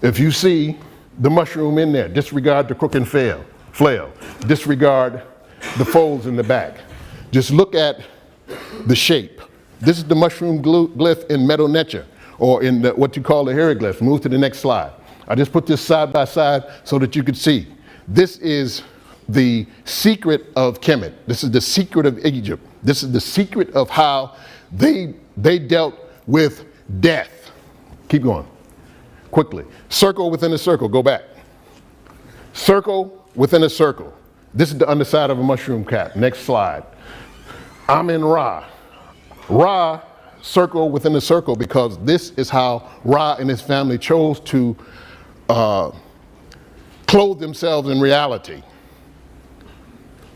If you see the mushroom in there, disregard the crook and flail. Disregard the folds in the back. Just look at the shape. This is the mushroom glyph in Medu Neter, or in what you call the hieroglyph. Move to the next slide. I just put this side by side so that you could see. This is the secret of Kemet. This is the secret of Egypt. This is the secret of how they dealt with death. Keep going. Quickly. Circle within a circle. Go back. Circle within a circle. This is the underside of a mushroom cap. Next slide. Amen Ra. Ra, circle within a circle, because this is how Ra and his family chose to clothe themselves in reality.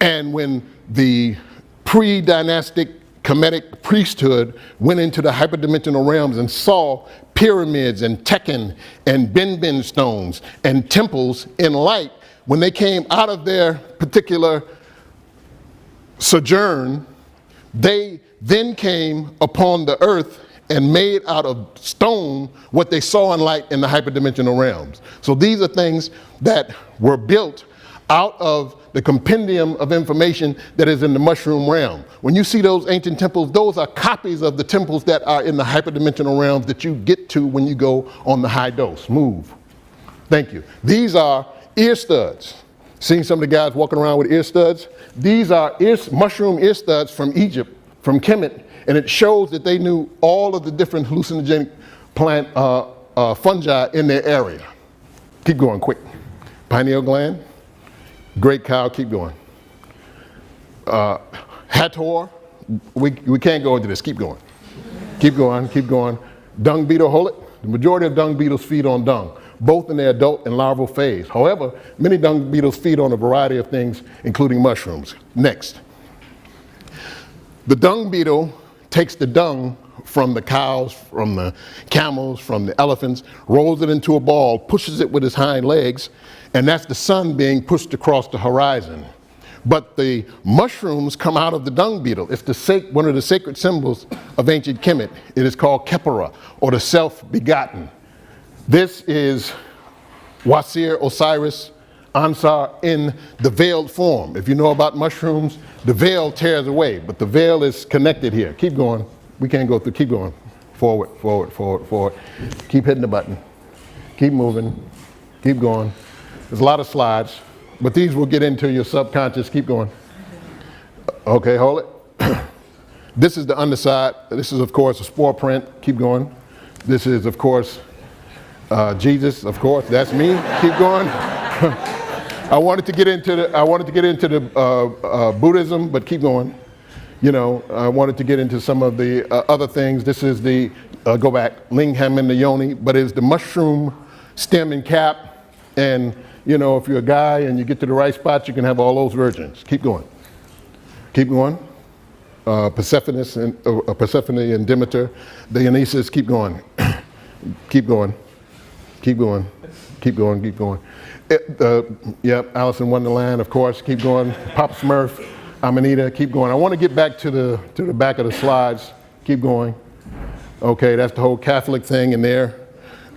And when the pre-dynastic Kemetic priesthood went into the hyperdimensional realms and saw pyramids and Tekken and Benben stones and temples in light, when they came out of their particular sojourn, they then came upon the earth and made out of stone what they saw in light in the hyperdimensional realms. So these are things that were built out of the compendium of information that is in the mushroom realm. When you see those ancient temples, those are copies of the temples that are in the hyperdimensional realms that you get to when you go on the high dose. Move. Thank you. These are ear studs. Seen some of the guys walking around with ear studs? These are mushroom ear studs from Egypt, from Kemet, and it shows that they knew all of the different hallucinogenic plant fungi in their area. Keep going, quick. Pineal gland. Great cow, keep going. Hathor, we can't go into this, keep going. Keep going, keep going. Dung beetle, hold it. The majority of dung beetles feed on dung, both in their adult and larval phase. However, many dung beetles feed on a variety of things, including mushrooms. Next. The dung beetle takes the dung from the cows, from the camels, from the elephants, rolls it into a ball, pushes it with his hind legs, and that's the sun being pushed across the horizon. But the mushrooms come out of the dung beetle. It's one of the sacred symbols of ancient Kemet. It is called Khepera, or the self-begotten. This is Wasir Osiris Ansar in the veiled form. If you know about mushrooms, the veil tears away, but the veil is connected here. Keep going. We can't go through. Keep going. Forward, forward, forward, forward. Keep hitting the button. Keep moving. Keep going. There's a lot of slides, but these will get into your subconscious. Keep going. Okay, hold it. This is the underside. This is, of course, a spore print. Keep going. This is, of course, Jesus. Of course, that's me. Keep going. I wanted to get into the Buddhism, but keep going. You know, I wanted to get into some of the other things. This is the go back, Lingham and the Yoni, but it's the mushroom stem and cap, and you know, if you're a guy and you get to the right spot, you can have all those virgins. Keep going. Keep going. Persephone and Demeter, Dionysus, keep going. Keep going. Keep going. Keep going. Keep going. Yep, Alice in Wonderland, of course. Keep going. Pop Smurf, Amanita, keep going. I want to get back to the back of the slides. Keep going. Okay, that's the whole Catholic thing in there.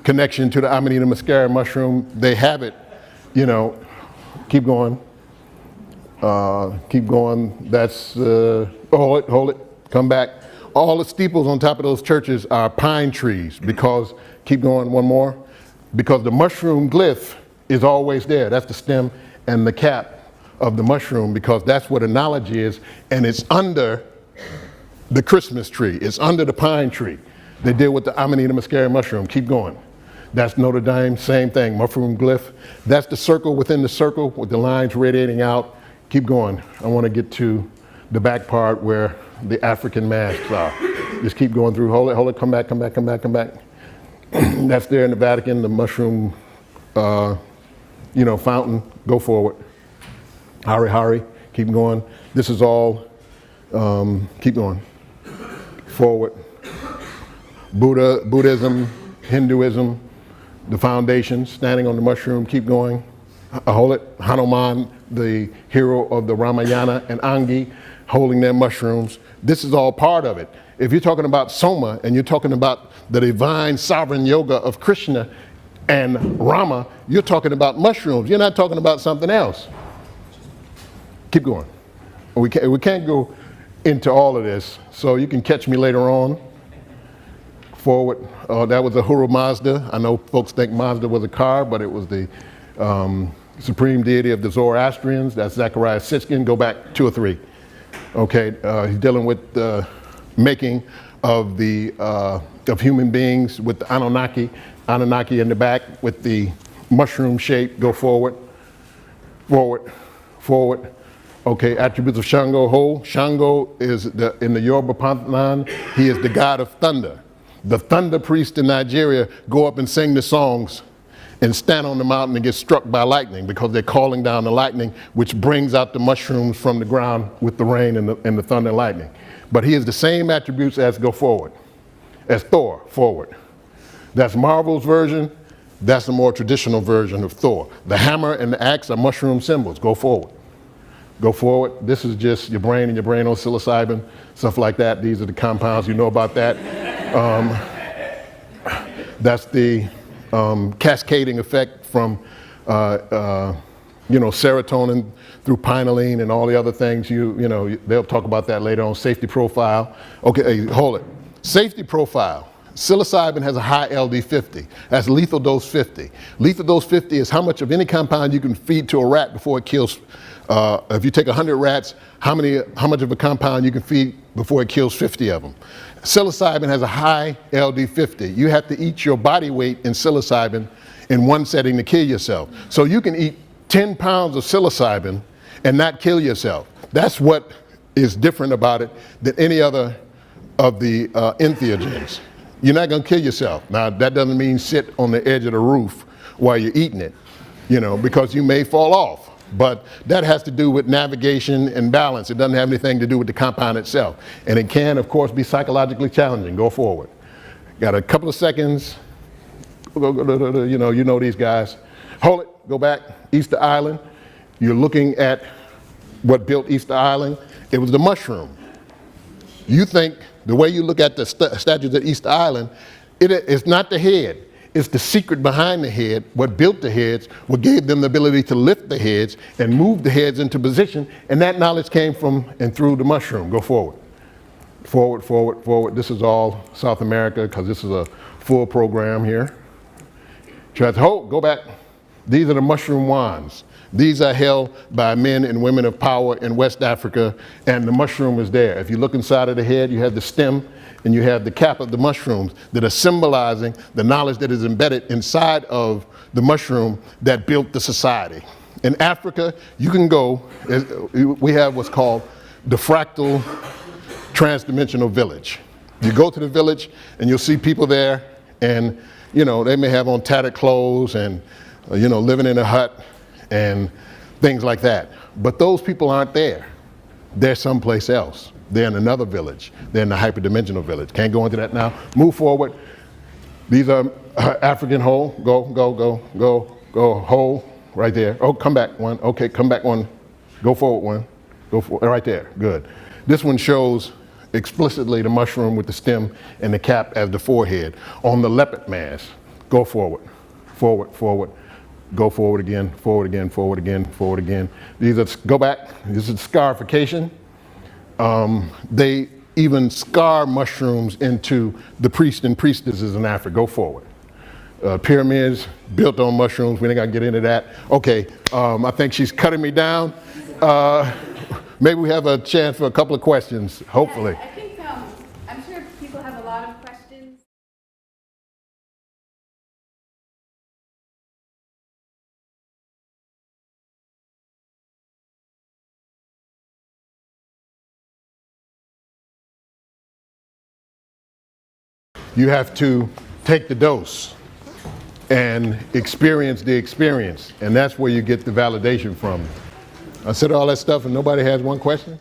Connection to the Amanita muscaria mushroom. They have it. You know, keep going. Keep going. That's, hold it, come back. All the steeples on top of those churches are pine trees because, keep going, one more, because the mushroom glyph is always there. That's the stem and the cap of the mushroom, because that's where the knowledge is, and it's under the Christmas tree. It's under the pine tree. They deal with the Amanita muscaria mushroom. Keep going. That's Notre Dame, same thing, mushroom glyph. That's the circle within the circle with the lines radiating out. Keep going. I want to get to the back part where the African masks are. Just keep going through. Hold it, come back, come back, come back, come back. That's there in the Vatican, the mushroom, fountain. Go forward. Hari, keep going. This is all, keep going. Forward. Buddhism, Hinduism, the foundation, standing on the mushroom, keep going. Hold it. Hanuman, the hero of the Ramayana, and Angi, holding their mushrooms. This is all part of it. If you're talking about Soma and you're talking about the divine sovereign yoga of Krishna, And Rama, you're talking about mushrooms. You're not talking about something else. Keep going. We can't go into all of this, so you can catch me later on. Forward. That was a Huru Mazda. I know folks think Mazda was a car, but it was the supreme deity of the Zoroastrians. That's Zechariah Sitchin. Go back 2 or 3. Okay, he's dealing with the making of the of human beings with the Anunnaki in the back with the mushroom shape. Go forward, forward, forward. Okay, attributes of Shango Ho. Shango is in the Yoruba pantheon. He is the god of thunder. The thunder priests in Nigeria go up and sing the songs and stand on the mountain and get struck by lightning because they're calling down the lightning, which brings out the mushrooms from the ground with the rain and the thunder and lightning. But he has the same attributes as go forward, as Thor, forward. That's Marvel's version. That's the more traditional version of Thor. The hammer and the axe are mushroom symbols. Go forward. Go forward. This is just your brain and your brain on psilocybin, stuff like that. These are the compounds. You know about that. That's the cascading effect from serotonin through pinealine and all the other things. They'll talk about that later on. Safety profile. Okay, hold it. Safety profile. Psilocybin has a high LD50. That's lethal dose 50. Lethal dose 50 is how much of any compound you can feed to a rat before it kills. If you take 100 rats, how much of a compound you can feed before it kills 50 of them. Psilocybin has a high LD50. You have to eat your body weight in psilocybin in one setting to kill yourself. So you can eat 10 pounds of psilocybin and not kill yourself. That's what is different about it than any other of the entheogens. You're not going to kill yourself. Now, that doesn't mean sit on the edge of the roof while you're eating it, because you may fall off. But that has to do with navigation and balance. It doesn't have anything to do with the compound itself. And it can, of course, be psychologically challenging. Go forward. Got a couple of seconds. You know these guys. Hold it. Go back. Easter Island. You're looking at what built Easter Island. It was the mushroom. You think the way you look at the statues at Easter Island, it's not the head. It's the secret behind the head, what built the heads, what gave them the ability to lift the heads and move the heads into position, and that knowledge came from and through the mushroom. Go forward. Forward, forward, forward. This is all South America because this is a full program here. Go back. These are the mushroom wands. These are held by men and women of power in West Africa, and the mushroom is there. If you look inside of the head, you have the stem and you have the cap of the mushrooms that are symbolizing the knowledge that is embedded inside of the mushroom that built the society. In Africa, you can go, we have what's called the fractal transdimensional village. You go to the village and you'll see people there and, they may have on tattered clothes and, living in a hut and things like that. But those people aren't there. They're someplace else. They're in another village. They're in the hyperdimensional village. Can't go into that now. Move forward. These are African whole. Go, whole, right there. Oh, come back one. Okay, come back one. Go forward one. Go forward, right there, good. This one shows explicitly the mushroom with the stem and the cap as the forehead. On the leopard mask, go forward, forward, forward. Go forward again, forward again, forward again, forward again. Go back. This is scarification. They even scar mushrooms into the priests and priestesses in Africa. Go forward. Pyramids built on mushrooms. We ain't gonna get into that. Okay, I think she's cutting me down. Maybe we have a chance for a couple of questions, hopefully. Yeah, I think, I'm sure people have a lot of questions. You have to take the dose and experience the experience. And that's where you get the validation from. I said all that stuff and nobody has one question?